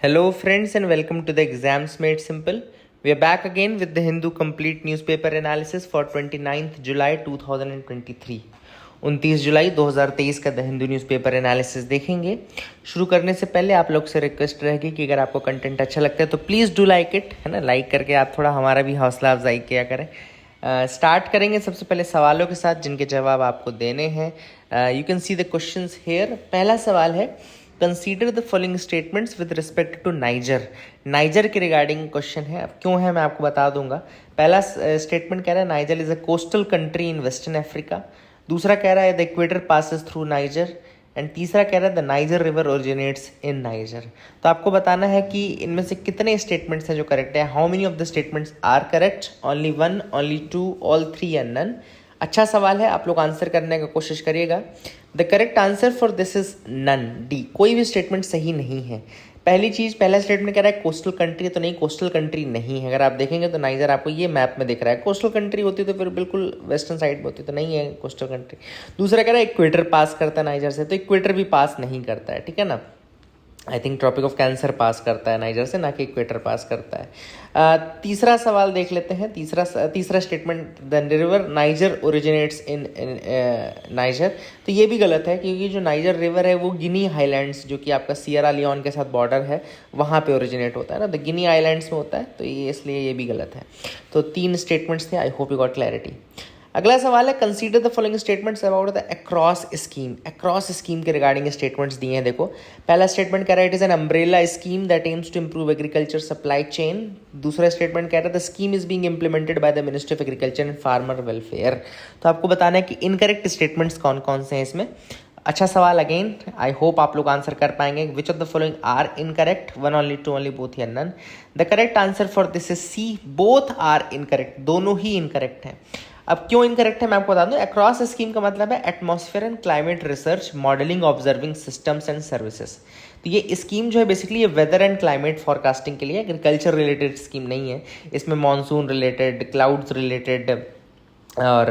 Hello, friends, and welcome to the Exams Made Simple. We are back again with the Hindu Complete Newspaper Analysis for 29th July 2023. 29 जुलाई 2023 का the Hindu newspaper analysis देखेंगे। शुरू करने से पहले आप लोग से रिक्वेस्ट रहेगी कि अगर आपको कंटेंट अच्छा लगता है तो प्लीज़ डू लाइक इट, है ना। लाइक करके आप थोड़ा हमारा भी हौसला अफजाई किया करें। स्टार्ट करेंगे सबसे पहले सवालों के साथ जिनके जवाब आपको देने हैं। You can see the questions here. पहला सवाल है, consider the following statements with respect to Niger. Niger के रिगार्डिंग क्वेश्चन है। अब क्यों है मैं आपको बता दूंगा। पहला स्टेटमेंट कह रहा है niger is a coastal country in western Africa. दूसरा कह रहा है the equator passes through niger. And तीसरा कह रहा है the niger river originates in niger. तो आपको बताना है कि इनमें से कितने स्टेटमेंट्स हैं जो करेक्ट है। How many of the statements are correct, only one, only two, all three या नन। अच्छा सवाल है, आप लोग आंसर करने की कोशिश करिएगा। The correct answer for this is none, D. कोई भी स्टेटमेंट सही नहीं है। पहली चीज, पहला स्टेटमेंट कह रहा है कोस्टल कंट्री, तो नहीं, कोस्टल कंट्री नहीं है। अगर आप देखेंगे तो नाइजर आपको ये मैप में दिख रहा है। कोस्टल कंट्री होती तो फिर बिल्कुल वेस्टर्न साइड में होती, तो नहीं है कोस्टल कंट्री। दूसरा कह रहा है इक्वेटर पास करता है नाइजर से, तो इक्वेटर भी पास नहीं करता है, ठीक है ना। I think tropic of cancer pass करता है नाइजर से, ना कि इक्वेटर पास करता है। तीसरा सवाल देख लेते हैं। तीसरा statement, the river niger originates in niger, तो ये भी गलत है क्योंकि जो नाइजर रिवर है वो गिनी हाईलैंड्स, जो कि आपका सियरा लियोन के साथ बॉर्डर है, वहाँ पे ओरिजिनेट होता है ना, तो गिनी आइलैंड्स में होता है, तो ये इसलिए ये भी गलत है। तो 3 स्टेटमेंट्स थे। I hope you got clarity. अगला सवाल है, consider the following statements about the ACROSS scheme. ACROSS scheme के रिगार्डिंग स्टेटमेंट्स दिए हैं। देखो, पहला स्टेटमेंट कह रहा है it is an umbrella scheme that aims to improve agriculture supply chain. दूसरा स्टेटमेंट कह रहा है the scheme is being implemented by the ministry of agriculture and farmer welfare. तो आपको बताना है कि इनकरेक्ट स्टेटमेंट्स कौन कौन से हैं इसमें। अच्छा सवाल अगेन, आई होप आप लोग आंसर कर पाएंगे। Which of the following are incorrect, one only, two only, both या none. The correct answer for this is C, both are incorrect, दोनों ही इनकरेक्ट हैं। अब क्यों इनकरेक्ट है मैं आपको बता दूं। अक्रॉस स्कीम का मतलब है atmosphere and climate research modelling observing systems and services. तो ये स्कीम जो है बेसिकली ये वेदर एंड क्लाइमेट फॉरकास्टिंग के लिए, एग्रीकल्चर रिलेटेड स्कीम नहीं है। इसमें मानसून रिलेटेड, क्लाउड्स रिलेटेड और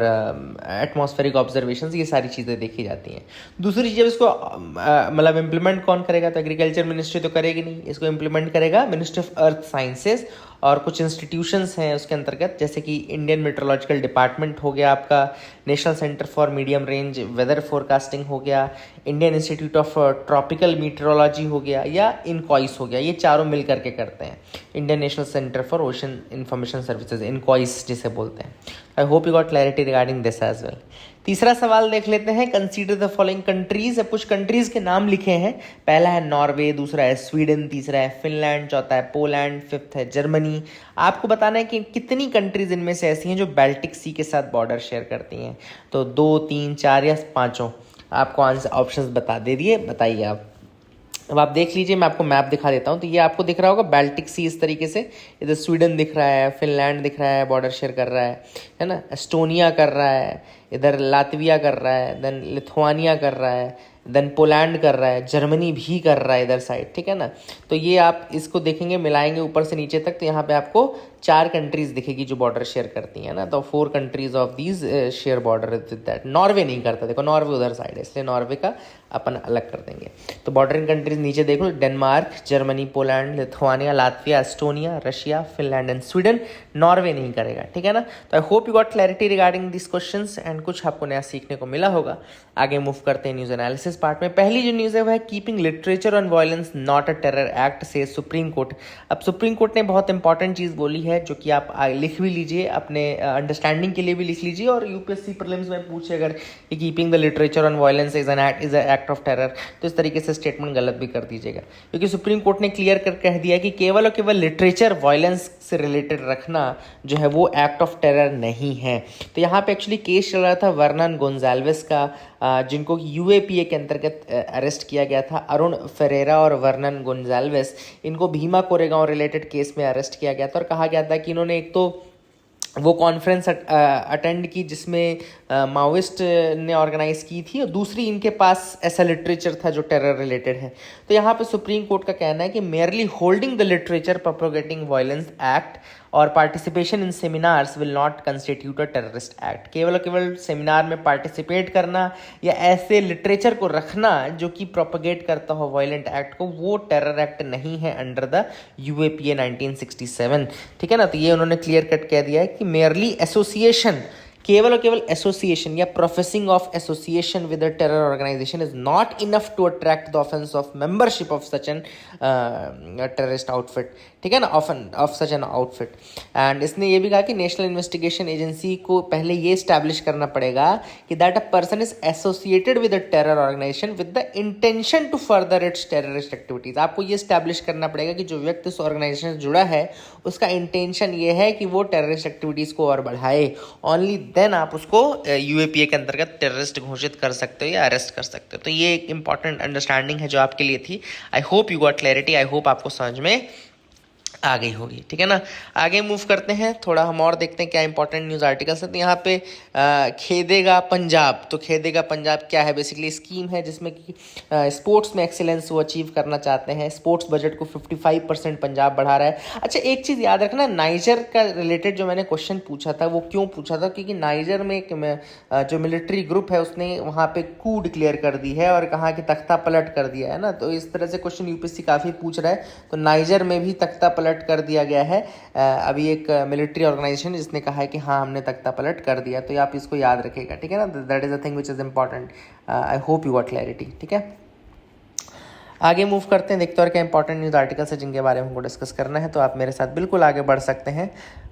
एटमॉस्फेरिक ऑब्जर्वेशंस, ये सारी चीज़ें देखी जाती हैं। दूसरी चीज़, इसको मतलब इम्प्लीमेंट कौन करेगा, तो एग्रीकल्चर मिनिस्ट्री तो करेगी नहीं, इसको इम्प्लीमेंट करेगा मिनिस्ट्री ऑफ अर्थ साइंसेज और कुछ इंस्टीट्यूशंस हैं उसके अंतर्गत, जैसे कि इंडियन मेट्रोलॉजिकल डिपार्टमेंट हो गया आपका, national centre for medium range weather forecasting हो गया, Indian institute of tropical meteorology हो गया, या इनकॉइस हो गया। ये चारों मिल करके करते हैं Indian national centre for ocean information services, INCOIS जिसे बोलते हैं। I hope you got clarity regarding this as well. तीसरा सवाल देख लेते हैं, कंसीडर द फॉलोइंग कंट्रीज। अब कुछ कंट्रीज के नाम लिखे हैं। पहला है नॉर्वे, दूसरा है स्वीडन, तीसरा है फिनलैंड, चौथा है पोलैंड, फिफ्थ है जर्मनी। आपको बताना है कि कितनी कंट्रीज इनमें से ऐसी हैं जो बाल्टिक सी के साथ बॉर्डर शेयर करती हैं। तो 2, 3, 4 या 5 आपको आंसर ऑप्शंस बता दे दिए, बताइए आप। अब आप देख लीजिए, मैं आपको मैप दिखा देता हूँ। तो ये आपको दिख रहा होगा बाल्टिक सी इस तरीके से, इधर स्वीडन दिख रहा है, फिनलैंड दिख रहा है, बॉर्डर शेयर कर रहा है ना, एस्टोनिया कर रहा है, इधर लातविया कर रहा है, देन लिथुआनिया कर रहा है, देन पोलैंड कर रहा है, जर्मनी भी कर रहा है इधर साइड, ठीक है ना। तो ये आप इसको देखेंगे, मिलाएंगे ऊपर से नीचे तक, तो यहाँ पे आपको 4 कंट्रीज दिखेगी जो बॉर्डर शेयर करती हैं ना। तो 4 countries of these share border with that. Norway नहीं करता, देखो नॉर्वे उधर साइड है, इसलिए नॉर्वे का अपन अलग कर देंगे। तो बॉर्डरिंग कंट्रीज नीचे देख लो, Denmark, Germany, Poland, Lithuania, Latvia, Estonia, Russia, Finland and Sweden. Norway नहीं करेगा, ठीक है ना। तो I hope you got clarity regarding this questions and कुछ आपको नया सीखने को मिला होगा। आगे मूव करते हैं न्यूज एनालिसिस पार्ट में। पहली जो न्यूज़ है वो है keeping literature on violence not a terror act से सुप्रीम कोर्ट। अब सुप्रीम कोर्ट ने बहुत इंपॉर्टेंट चीज़ बोली है, जो कि आप लिख भी लीजिए, अपने अंडरस्टैंडिंग के लिए भी लिख लीजिए, और यूपीएससी प्रीलिम्स में पूछे अगर कि keeping the literature on violence is a act of terror, तो इस तरीके से स्टेटमेंट गलत भी कर दीजिएगा, क्योंकि सुप्रीम कोर्ट ने क्लियर कर कह दिया कि केवल और केवल लिटरेचर वायलेंस से रिलेटेड रखना जो है वो एक्ट ऑफ टेरर नहीं है। तो यहाँ पे एक्चुअली केस चल रहा था वर्नन गोंजाल्वेस का, जिनको यूएपीए के अंतर्गत अरेस्ट किया गया था। अरुण फेरेरा और वर्नन गोंजाल्वेस, इनको भीमा कोरेगांव रिलेटेड केस में अरेस्ट किया गया था, और कहा गया था कि इन्होंने एक तो वो कॉन्फ्रेंस अटेंड की जिसमें माओइस्ट ने ऑर्गेनाइज की थी, और दूसरी इनके पास ऐसा लिटरेचर था जो टेरर रिलेटेड है। तो यहाँ पे सुप्रीम कोर्ट का कहना है कि merely holding the literature propagating violence act और participation in seminars will not constitute a terrorist act. केवल और केवल सेमिनार में पार्टिसिपेट करना या ऐसे लिटरेचर को रखना जो कि प्रोपोगेट करता हो वायलेंट एक्ट को, वो टेरर एक्ट नहीं है अंडर द यूएपीए 1967। ठीक है ना। तो ये उन्होंने क्लियर कट कह दिया है कि मेयरली एसोसिएशन, केवल और केवल एसोसिएशन या professing of association with a terror organisation is not enough to attract the offence of membership of such an terrorist outfit. ठीक है ना, of such an outfit. And इसने ये भी कहा कि नेशनल इन्वेस्टिगेशन एजेंसी को पहले ये स्टैब्लिश करना पड़ेगा कि that a person is associated with a terror organisation with the intention to further its terrorist activities. आपको ये स्टैब्लिश करना पड़ेगा कि जो व्यक्ति उस ऑर्गेनाइजेशन से जुड़ा है उसका इंटेंशन ये है कि वो टेररिस्ट एक्टिविटीज को और बढ़ाए। ओनली देन आप उसको यूएपीए के अंतर्गत टेररिस्ट घोषित कर सकते हो या अरेस्ट कर सकते हो। तो ये एक इंपॉर्टेंट अंडरस्टैंडिंग है जो आपके लिए थी। आई hope you got clarity, I hope आपको समझ में आ गई होगी। ठीक है ना। आगे मूव करते हैं, थोड़ा हम और देखते हैं क्या इंपॉर्टेंट न्यूज़ आर्टिकल्स हैं। तो यहाँ पे खेदेगा पंजाब। तो खेदेगा पंजाब क्या है? बेसिकली स्कीम है जिसमें कि स्पोर्ट्स में एक्सीलेंस वो अचीव करना चाहते हैं। स्पोर्ट्स बजट को 55% पंजाब बढ़ा रहा है। अच्छा, एक चीज़ याद रखना, नाइजर का रिलेटेड जो मैंने क्वेश्चन पूछा था वो क्यों पूछा था, क्योंकि नाइजर में जो मिलिट्री ग्रुप है उसने वहाँ पे कू डिक्लेयर कर दी है और कहा कि तख्ता पलट कर दिया है ना। तो इस तरह से क्वेश्चन यूपीएससी काफ़ी पूछ रहा है। तो नाइजर में भी तख्ता पलट कर दिया गया है। अभी एक मिलिट्री ऑर्गेनाइजेशन जिसने कहा है कि हाँ हमने तख्ता पलट कर दिया। तो आप इसको याद रखिएगा। ठीक है ना। That is a thing which is important. I hope you got clarity. ठीक है, आगे मूव करते हैं, देखते हैं और क्या इंपॉर्टेंट न्यूज़ आर्टिकल्स है जिनके बारे में हमको डिस्कस करना है। तो आप मेरे साथ बिल्कुल आगे बढ़ सकते हैं।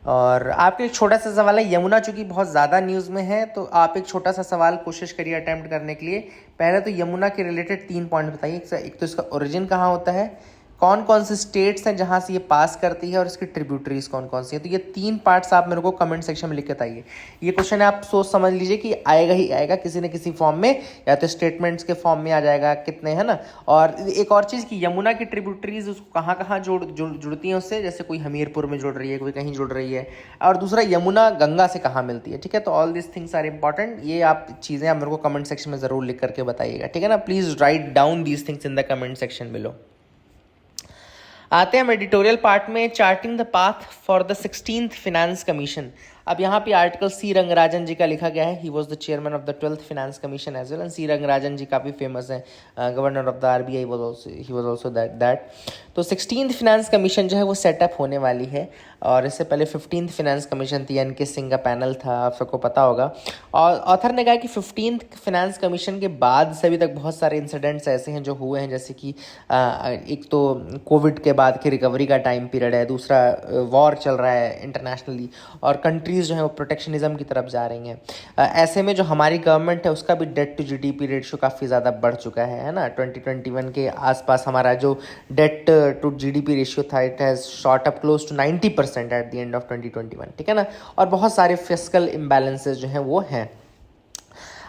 और आपके एक छोटा सा सवाल है, यमुना चूंकि बहुत ज़्यादा न्यूज़ में है तो आप एक छोटा सा सवाल कोशिश करिए अटैम्प्ट करने के लिए। पहले तो यमुना के रिलेटेड 3 पॉइंट बताइए। एक तो इसका ओरिजिन कहाँ होता है, कौन कौन से स्टेट्स हैं जहाँ से ये पास करती है, और इसकी ट्रिब्यूटरीज कौन कौन सी है। तो ये 3 पार्ट्स आप मेरे को कमेंट सेक्शन में लिख के बताइए। ये क्वेश्चन है, आप सोच समझ लीजिए कि आएगा ही आएगा किसी न किसी फॉर्म में, या तो स्टेटमेंट्स के फॉर्म में आ जाएगा कितने, है ना। और एक और चीज़ कि यमुना की ट्रिब्यूटरीज उसको कहाँ कहाँ जुड़ती हैं उससे, जैसे कोई हमीरपुर में जुड़ रही है, कोई कहीं जुड़ रही है, और दूसरा यमुना गंगा से कहाँ मिलती है। ठीक है, तो all this things are important. ये आप चीज़ें आप मेरे को कमेंट सेक्शन में ज़रूर लिख करके बताइएगा। ठीक है ना। Please write down these things in the comment section below. आते हैं हम एडिटोरियल पार्ट में, charting the path for the 16th finance commission. अब यहाँ पे आर्टिकल सी रंगराजन जी का लिखा गया है। He was the chairman of the 12th finance commission as well. And C Rangarajan ji काफ़ी फेमस है, governor of the RBI he was also that. तो 16th फिनेंस कमीशन जो है वो सेटअप होने वाली है, और इससे पहले 15th फिनेंस कमीशन थी, एन के सिंह का पैनल था, आप सबको पता होगा। और ऑथर ने कहा कि 15th फिनेंस कमीशन के बाद से अभी तक बहुत सारे इंसिडेंट्स ऐसे हैं जो हुए हैं, जैसे कि एक तो कोविड के बाद की रिकवरी का टाइम पीरियड है, दूसरा वॉर चल रहा है इंटरनेशनली, और कंट्रीज़ जो हैं वो प्रोटेक्शनिज्म की तरफ जा रही हैं। ऐसे में जो हमारी गवर्नमेंट है उसका भी डेट टू जीडीपी रेशियो काफ़ी ज़्यादा बढ़ चुका है ना। 2021 के आसपास हमारा जो डेट टू जीडीपी रेशियो था, it has shot up close to 90% at the end of 2021। ठीक है ना। और बहुत सारे फिस्कल इम्बैलेंसेज जो हैं वो हैं।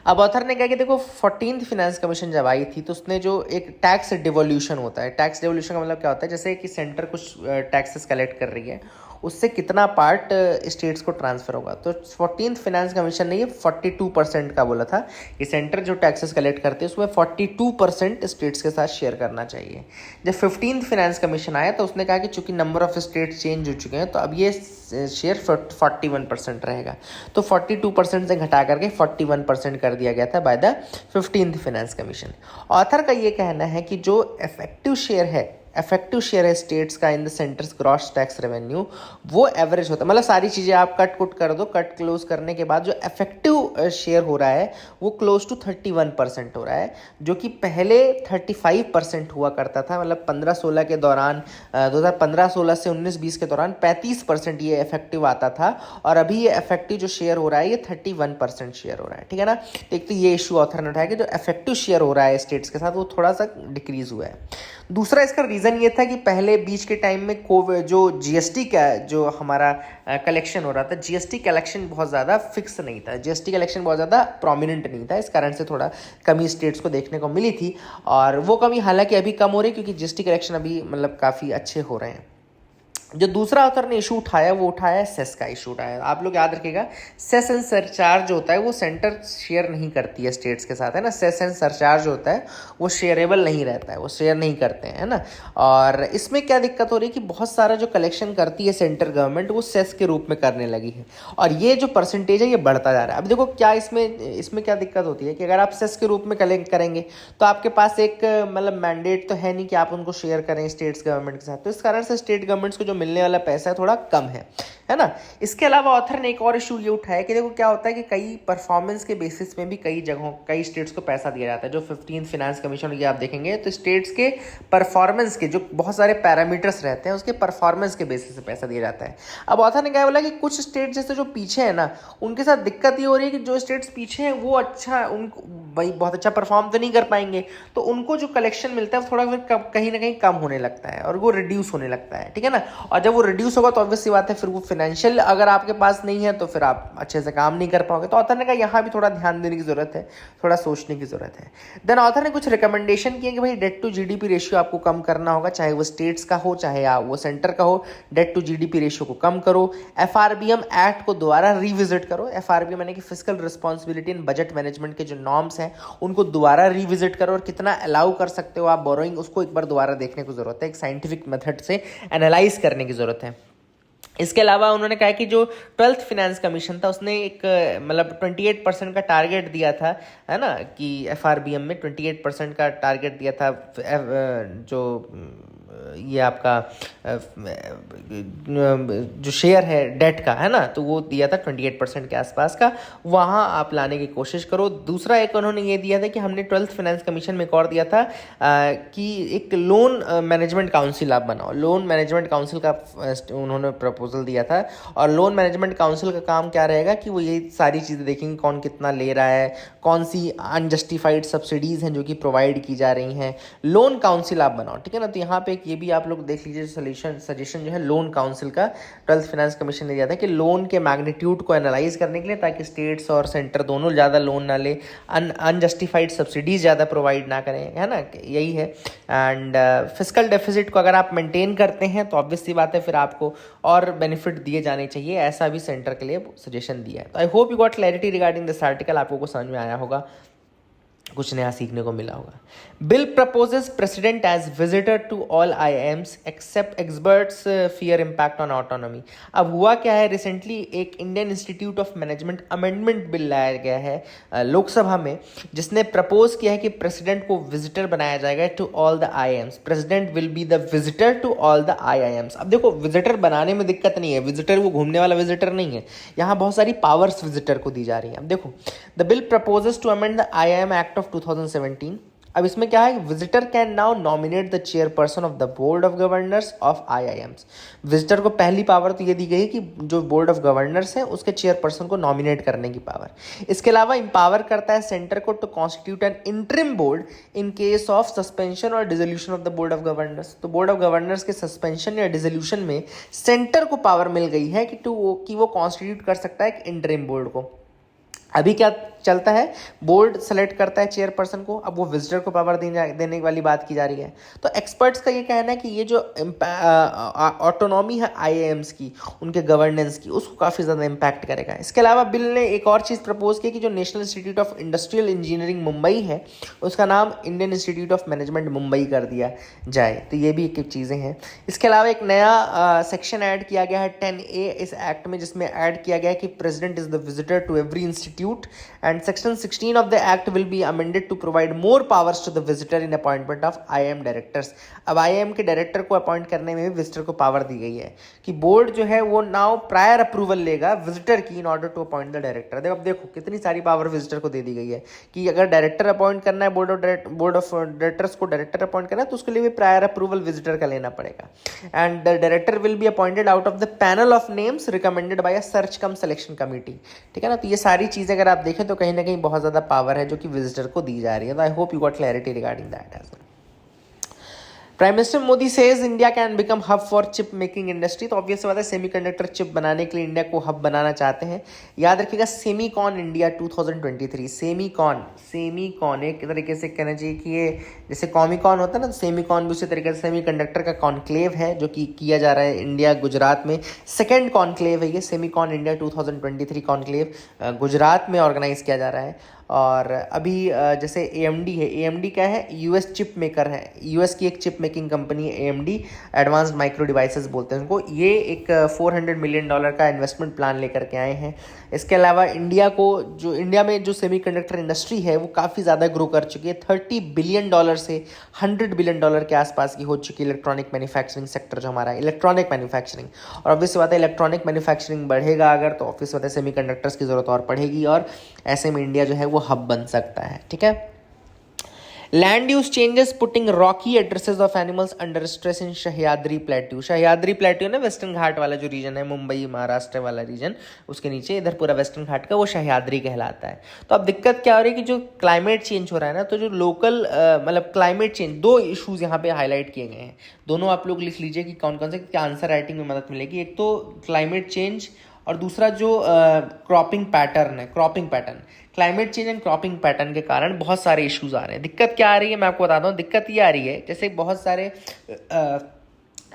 अब ऑथर ने कहा कि देखो 14th फिनेंस कमीशन जब आई थी तो उसने जो एक टैक्स डिवोल्यूशन होता है, टैक्स डिवोल्यूशन का मतलब क्या होता है, जैसे कि सेंटर कुछ टैक्सेस कलेक्ट कर रही है, उससे कितना पार्ट स्टेट्स को ट्रांसफर होगा। तो 14th फिनेंस कमीशन ने ये 42% का बोला था कि सेंटर जो टैक्सेस कलेक्ट करते हैं उसमें 42% स्टेट्स के साथ शेयर करना चाहिए। जब 15th फिनेंस कमीशन आया तो उसने कहा कि चूंकि नंबर ऑफ स्टेट्स चेंज हो चुके हैं तो अब ये शेयर 41% रहेगा। तो 42% से घटा करके 41% कर दिया गया था by the 15th finance commission. Author का ये कहना है कि जो इफेक्टिव शेयर है स्टेट्स का in the centres gross tax revenue, वो एवरेज होता है। मतलब सारी चीज़ें आप कट कर दो, कट क्लोज करने के बाद जो इफेक्टिव शेयर हो रहा है वो क्लोज टू 31% हो रहा है, जो कि पहले 35% हुआ करता था। मतलब 15-16 के दौरान 2015-16 से 19-20 के दौरान 35% ये इफेक्टिव आता था, और अभी ये इफेक्टिव जो शेयर हो रहा है ये 31% शेयर हो रहा है। ठीक है ना। तो एक तो ये इशू ऑथर ने उठाया कि जो इफेक्टिव शेयर हो रहा है स्टेट्स के साथ वो थोड़ा सा डिक्रीज हुआ है। दूसरा इसका रीज़न ये था कि पहले बीच के टाइम में कोविड जो जीएसटी का जो हमारा कलेक्शन हो रहा था, जीएसटी कलेक्शन बहुत ज़्यादा फिक्स नहीं था, जीएसटी कलेक्शन बहुत ज़्यादा प्रोमिनेंट नहीं था। इस कारण से थोड़ा कमी स्टेट्स को देखने को मिली थी, और वो कमी हालांकि अभी कम हो रही है क्योंकि जीएसटी कलेक्शन अभी मतलब काफ़ी अच्छे हो रहे हैं। जो दूसरा ऑथर ने इशू उठाया वो उठाया है सेस का इशू उठाया। आप लोग याद रखिएगा, सेस एंड सरचार्ज जो होता है वो सेंटर शेयर नहीं करती है स्टेट्स के साथ, है ना। सेस एंड सरचार्ज जो होता है वो शेयरेबल नहीं रहता है, वो शेयर नहीं करते हैं, है ना। और इसमें क्या दिक्कत हो रही है कि बहुत सारा जो कलेक्शन करती है सेंट्रल गवर्नमेंट वो सेस के रूप में करने लगी है, और ये जो परसेंटेज है ये बढ़ता जा रहा है। अब देखो क्या इसमें क्या दिक्कत होती है कि अगर आप सेस के रूप में कलेक्ट करेंगे तो आपके पास एक मतलब मैंडेट तो है नहीं कि आप उनको शेयर करें स्टेट्स गवर्नमेंट के साथ, तो इस कारण से स्टेट गवर्नमेंट्स को जो मिलने वाला पैसा है थोड़ा कम है ना। इसके अलावा ऑथर ने एक और इशू ये उठाया कि देखो क्या होता है कि कई परफॉर्मेंस के बेसिस में भी कई जगहों कई स्टेट्स को पैसा दिया जाता है। जो 15th फाइनेंस कमीशन ये आप देखेंगे तो स्टेट्स के परफॉर्मेंस के जो बहुत सारे पैरामीटर्स रहते हैं उसके परफॉर्मेंस के बेसिस से पैसा दिया जाता है। अब ऑथर ने क्या बोला कि कुछ स्टेट जैसे जो पीछे है ना उनके साथ दिक्कत ये हो रही है कि जो स्टेट्स पीछे हैं वो अच्छा उनको भाई बहुत अच्छा परफॉर्म तो नहीं कर पाएंगे, तो उनको जो कलेक्शन मिलता है थोड़ा फिर कहीं ना कहीं कम होने लगता है और वो रिड्यूस होने लगता है, ठीक है ना। और जब वो रिड्यूस होगा तो ऑब्वियस सी बात है फिर वो फाइनेंशियल अगर आपके पास नहीं है तो फिर आप अच्छे से काम नहीं कर पाओगे। तो ऑथर ने कहा यहाँ भी थोड़ा ध्यान देने की जरूरत है, थोड़ा सोचने की जरूरत है। देन ऑथर ने कुछ रिकमेंडेशन किए कि भाई डेट टू जीडीपी रेशियो आपको कम करना होगा, चाहे वो स्टेट्स का हो चाहे वो सेंटर का हो। डेट टू जीडीपी रेशियो को कम करो, एफआरबीएम एक्ट को दोबारा रिविजिट करो। एफआरबीएम यानी कि fiscal responsibility and budget management के जो नॉर्म्स हैं उनको दोबारा रिविजिट करो, और कितना अलाउ कर सकते हो आप बोरोइंग उसको एक बार दोबारा देखने की जरूरत है, एक साइंटिफिक मेथड से एनालाइज करने की जरूरत है। इसके अलावा उन्होंने कहा कि जो 12th फाइनेंस कमीशन था उसने एक मतलब 28% का टारगेट दिया था, है ना, कि एफआरबीएम में 28% का टारगेट दिया था जो ये आपका जो शेयर है डेट का, है ना, तो वो दिया था 28% के आसपास का, वहाँ आप लाने की कोशिश करो। दूसरा एक उन्होंने ये दिया था कि हमने 12th फाइनेंस कमीशन में एक और दिया था कि एक लोन मैनेजमेंट काउंसिल आप बनाओ। लोन मैनेजमेंट काउंसिल का उन्होंने प्रपोजल दिया था, और लोन मैनेजमेंट काउंसिल का काम क्या रहेगा कि वो ये सारी चीज़ें देखेंगे कौन कितना ले रहा है, कौन सी अनजस्टिफाइड सब्सिडीज़ हैं जो कि प्रोवाइड की जा रही हैं। लोन काउंसिल आप बनाओ, ठीक है ना। तो यहाँ पे ये भी आप लोग देख लीजिए सजेशन जो है लोन काउंसिल का 12th फाइनेंस कमीशन ने दिया था कि लोन के मैग्नीट्यूड को एनालाइज करने के लिए, ताकि स्टेट्स और सेंटर दोनों ज़्यादा लोन ना ले, अनजस्टिफाइड सब्सिडीज ज़्यादा प्रोवाइड ना करें, है ना, यही है। एंड फिस्कल डेफिसिट को अगर आप मेंटेन करते हैं तो ऑब्वियस सी बात है फिर आपको और बेनिफिट दिए जाने चाहिए, ऐसा भी सेंटर के लिए सजेशन दिया है। तो I hope you got clarity regarding this article, आपको को समझ में आया होगा, कुछ नया सीखने को मिला होगा। Bill proposes president as visitor to all IIMs except experts fear impact on autonomy. अब हुआ क्या है, रिसेंटली एक Indian institute of management amendment bill लाया गया है लोकसभा में, जिसने प्रपोज किया है कि प्रेसिडेंट को विजिटर बनाया जाएगा to all the IIMs. President will be the visitor to all the IIMs. अब देखो विजिटर बनाने में दिक्कत नहीं है, विजिटर वो घूमने वाला विजिटर नहीं है, यहाँ बहुत सारी पावर्स विजिटर को दी जा रही है। अब देखो the bill proposes to amend the IIM act of 2017। अब इसमें क्या है, visitor can now nominate the chairperson of the board of governors of IIMs. Visitor को पहली पावर तो ये दी गई कि जो बोर्ड ऑफ गवर्नर्स है उसके चेयरपर्सन को नॉमिनेट करने की पावर। इसके अलावा इंपावर करता है सेंटर को to constitute an interim board in case of suspension और dissolution of the board of governors. तो बोर्ड ऑफ गवर्नर्स के सस्पेंशन या डिसोल्यूशन में सेंटर को पावर मिल गई है कि वो कॉन्स्टिट्यूट कर सकता है एक इंटरिम बोर्ड को। अभी क्या चलता है, बोर्ड सेलेक्ट करता है चेयरपर्सन को, अब वो विजिटर को पावर देने वाली बात की जा रही है। तो एक्सपर्ट्स का ये कहना है कि ये जो ऑटोनॉमी है आईआईएम्स की, उनके गवर्नेंस की, उसको काफ़ी ज़्यादा इम्पैक्ट करेगा। इसके अलावा बिल ने एक और चीज़ प्रपोज की कि जो national institute of industrial engineering Mumbai है उसका नाम Indian institute of management Mumbai कर दिया जाए। तो ये भी एक चीज़ें हैं। इसके अलावा एक नया सेक्शन ऐड किया गया है 10A इस एक्ट में, जिसमें ऐड किया गया है कि president is the visitor to every institute, and section 16 of the act will be amended to provide more powers to the visitor in appointment of IIM directors। अब IIM के director को appoint करने में भी विजिटर को power दी गई है कि बोर्ड जो है वो नाउ प्रायर अप्रूवल लेगा विजिटर की in order to appoint the director. अब देखो कितनी सारी पावर विजिटर को दे दी गई है कि अगर डायरेक्टर अपॉइंट करना है, बोर्ड ऑफ डायरेक्टर्स को डायरेक्टर अपॉइंट करना है तो उसके लिए भी प्रायर अप्रूवल विजिटर का लेना पड़ेगा। And the director will be appointed out of the panel of names recommended by a search come selection committee, ठीक है ना। तो ये सारी चीज़ें अगर आप देखें तो कहीं ना कहीं बहुत ज़्यादा पावर है जो कि विजिटर को दी जा रही है। तो I hope you got clarity regarding that as well. Prime minister Modi says India can become hub for chip making industry. तो ऑब्वियस बात है सेमीकंडक्टर चिप बनाने के लिए इंडिया को हब बनाना चाहते हैं। याद रखिएगा सेमीकॉन इंडिया 2023। सेमीकॉन एक तरीके से कहना चाहिए कि ये जैसे कॉमिकॉन होता है ना, सेमीकॉन भी उसी तरीके से सेमीकंडक्टर का कॉन्क्लेव है जो कि किया जा रहा है इंडिया गुजरात में। सेकेंड कॉन्क्लेव है ये सेमीकॉन इंडिया 2023 कॉन्क्लेव, गुजरात में ऑर्गेनाइज किया जा रहा है। और अभी जैसे AMD है, AMD क्या है, US चिप मेकर है, US की एक चिप मेकिंग कंपनी है AMD, एडवांस्ड माइक्रो डिवाइसेस बोलते हैं उनको। ये एक $400 मिलियन का इन्वेस्टमेंट प्लान लेकर के आए हैं। इसके अलावा इंडिया में जो सेमीकंडक्टर इंडस्ट्री है वो काफ़ी ज़्यादा ग्रो कर चुकी है। $30 बिलियन से $100 बिलियन के आसपास की हो चुकी है इलेक्ट्रॉनिक मैन्युफैक्चरिंग सेक्टर जो हमारा है, इलेक्ट्रॉनिक मैन्युफैक्चरिंग। और ऑब्वियस बात है इलेक्ट्रॉनिक मैन्युफैक्चरिंग बढ़ेगा अगर, तो ऑब्वियस बात है सेमीकंडक्टर्स की ज़रूरत और पड़ेगी, और ऐसे में इंडिया जो है वो हब बन सकता है। ठीक है। Land use changes putting Rocky addresses of animals under stress in Sahyadri plateau. Sahyadri plateau ना वेस्टर्न घाट वाला जो रीजन है, मुंबई महाराष्ट्र वाला रीजन, उसके नीचे इधर पूरा वेस्टर्न घाट का वो सह्याद्री कहलाता है। तो अब दिक्कत क्या हो रही है कि जो क्लाइमेट चेंज हो रहा है ना, तो जो लोकल मतलब क्लाइमेट चेंज, दो इशूज यहाँ पे हाईलाइट किए गए हैं। दोनों आप लोग लिख लीजिए कि कौन कौन से, क्या आंसर राइटिंग में मदद मिलेगी। एक तो क्लाइमेट चेंज और दूसरा जो क्रॉपिंग पैटर्न है, cropping pattern. Climate change and cropping pattern के कारण बहुत सारे इश्यूज आ रहे हैं। दिक्कत क्या आ रही है मैं आपको बताता हूँ। दिक्कत ये आ रही है जैसे बहुत सारे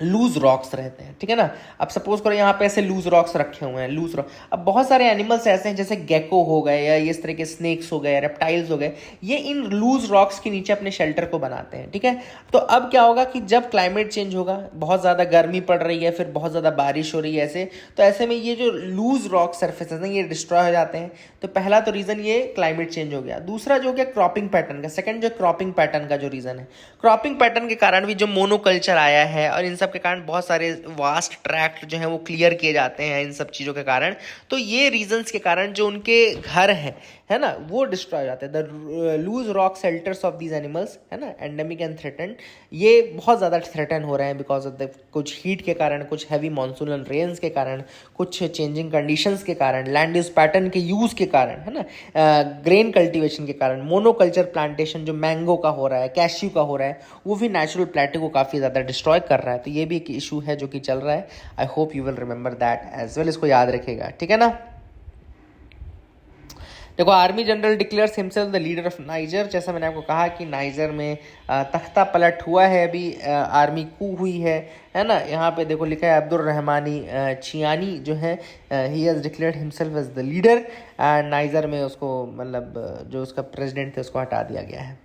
लूज रॉक्स रहते हैं, ठीक है ना। अब सपोज करो यहाँ पे ऐसे लूज रॉक्स रखे हुए हैं, लूज रॉक। अब बहुत सारे एनिमल्स ऐसे हैं जैसे गेको हो गए या इस तरह के स्नेक्स हो गए, रेप्टाइल्स हो गए, ये इन लूज रॉक्स के नीचे अपने शेल्टर को बनाते हैं, ठीक है। तो अब क्या होगा कि जब क्लाइमेट चेंज होगा, बहुत ज़्यादा गर्मी पड़ रही है, फिर बहुत ज़्यादा बारिश हो रही है ऐसे, तो ऐसे में ये जो लूज रॉक सर्फेसेस हैं ये डिस्ट्रॉय हो जाते हैं। तो पहला तो रीज़न ये क्लाइमेट चेंज हो गया। दूसरा जो क्या क्रॉपिंग पैटर्न का, सेकंड जो क्रॉपिंग पैटर्न का जो रीज़न है, क्रॉपिंग पैटर्न के कारण भी जो मोनोकल्चर आया है और इन सब के कारण बहुत सारे वास्ट ट्रैक्ट जो हैं वो क्लियर किए जाते हैं इन सब चीज़ों के कारण। तो ये रीजंस के कारण जो उनके घर हैं, है ना, वो डिस्ट्रॉय हो जाते हैं। The loose rock shelters of these animals, है ना, एंडेमिक एंड थ्रेटन, ये बहुत ज़्यादा थ्रेटन हो रहे हैं बिकॉज ऑफ द कुछ हीट के कारण, कुछ हैवी मानसूनल रेन्स के कारण, कुछ चेंजिंग कंडीशंस के कारण, लैंड यूज पैटर्न के यूज़ के कारण, है ना, ग्रेन कल्टिवेशन के कारण, मोनोकल्चर प्लांटेशन जो मैंगो का हो रहा है, कैश्यू का हो रहा है, वो भी नेचुरल प्लेटो को काफ़ी ज़्यादा डिस्ट्रॉय कर रहा है। तो ये भी एक इशू है जो कि चल रहा है। I hope you will remember that as well, इसको याद रखेगा, ठीक है ना। देखो, army general declares himself the leader of Niger. जैसा मैंने आपको कहा कि नाइजर में तख्ता पलट हुआ है, अभी आर्मी कू हुई है ना। यहाँ पे देखो लिखा है अब्दुल रहमानी चियानी जो है, he has declared himself as the leader, and Niger में उसको मतलब जो उसका प्रेसिडेंट थे उसको हटा दिया गया है।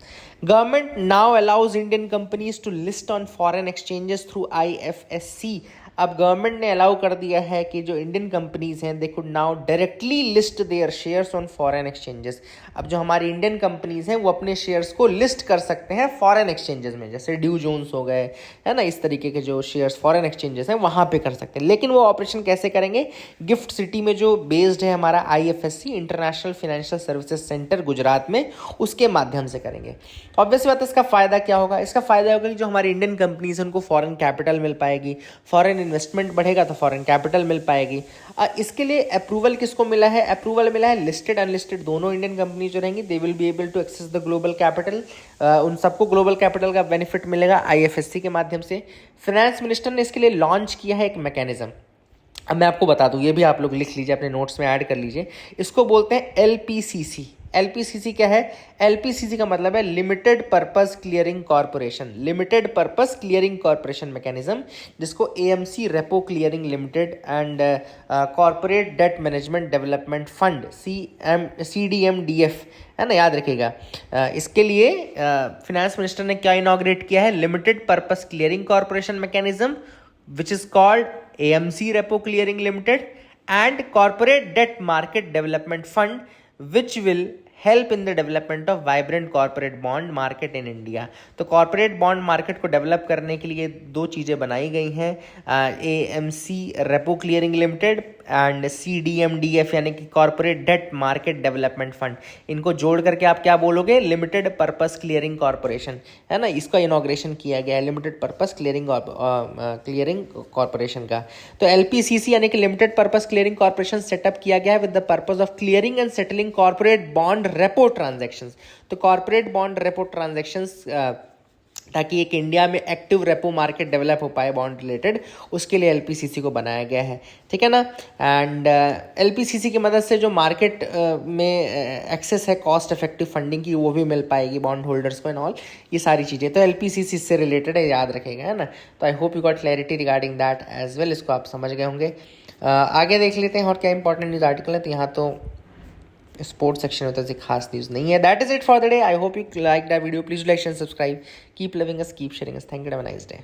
Government now allows Indian companies to list on foreign exchanges through IFSC। अब गवर्नमेंट ने अलाउ कर दिया है कि जो इंडियन कंपनीज हैं they could now directly list their shares on foreign exchanges. अब जो हमारी इंडियन कंपनीज हैं वो अपने शेयर्स को लिस्ट कर सकते हैं फॉरेन एक्सचेंजेस में, जैसे ड्यू जोन्स हो गए, है ना, इस तरीके के जो शेयर्स फॉरेन एक्सचेंजेस हैं वहाँ पे कर सकते हैं। लेकिन वो ऑपरेशन कैसे करेंगे? गिफ्ट सिटी में जो बेस्ड है हमारा IFSC, international financial services centre Gujarat में, उसके माध्यम से करेंगे। ऑब्वियस बात है, इसका फ़ायदा क्या होगा? इसका फ़ायदा होगा कि जो हमारी इंडियन कंपनीज हैं उनको फॉरेन कैपिटल मिल पाएगी, फॉरेन इन्वेस्टमेंट बढ़ेगा तो फॉरेन कैपिटल मिल पाएगी। इसके लिए अप्रूवल किसको मिला है? अप्रूवल मिला है लिस्टेड अनलिस्टेड दोनों इंडियन कंपनी जो रहेंगी, they will be able to access the global capital. उन सबको ग्लोबल कैपिटल का बेनिफिट मिलेगा IFSC के माध्यम से। फाइनेंस मिनिस्टर ने इसके लिए लॉन्च किया है एक मैकेनिज्म। अब मैं आपको बता दूं, ये भी आप लोग लिख लीजिए, अपने नोट्स में ऐड कर लीजिए। इसको बोलते हैं LPCC। LPCC क्या है? LPCC का मतलब है limited purpose clearing corporation, limited purpose clearing corporation mechanism, जिसको AMC repo clearing limited and corporate debt management development fund CDMDF, है ना, याद रखिएगा। इसके लिए फिनेंस मिनिस्टर ने क्या इनॉग्रेट किया है? Limited purpose clearing corporation mechanism which is called AMC Repo Clearing Limited and Corporate Debt Market Development Fund, which will help in the development of vibrant corporate bond market in India। तो corporate bond market को develop करने के लिए दो चीज़ें बनाई गई हैं, AMC Repo Clearing Limited and CDMDF यानी कि corporate debt market development fund. इनको जोड़ करके आप क्या बोलोगे? लिमिटेड पर्पस क्लियरिंग कॉर्पोरेशन, है ना। इसका इनॉग्रेशन किया गया है लिमिटेड पर्पस क्लियरिंग कॉर्पोरेशन का। तो LPCC यानी कि limited purpose clearing corporation setup किया गया है with the purpose of clearing and settling corporate bond repo transactions. तो कॉर्पोरेट बॉन्ड रेपो ट्रांजैक्शंस ताकि एक इंडिया में एक्टिव रेपो मार्केट डेवलप हो पाए बॉन्ड रिलेटेड, उसके लिए एलपीसीसी को बनाया गया है, ठीक है ना। एंड एलपीसीसी की मदद से जो मार्केट में एक्सेस है कॉस्ट इफेक्टिव फंडिंग की, वो भी मिल पाएगी बॉन्ड होल्डर्स को एंड ऑल, ये सारी चीज़ें। तो एलपीसीसी इससे रिलेटेड है, याद रखेगा, है ना। तो I hope you got clarity regarding that as well, इसको आप समझ गए होंगे। आगे देख लेते हैं और क्या इंपॉर्टेंट न्यूज़ आर्टिकल है। तो यहाँ तो स्पोर्ट्स सेक्शन में तो ऐसी खास न्यूज़ नहीं है। That is it for the day. I hope you like that video. Please like and subscribe. Keep loving us, keep sharing us. Thank you, have a nice day.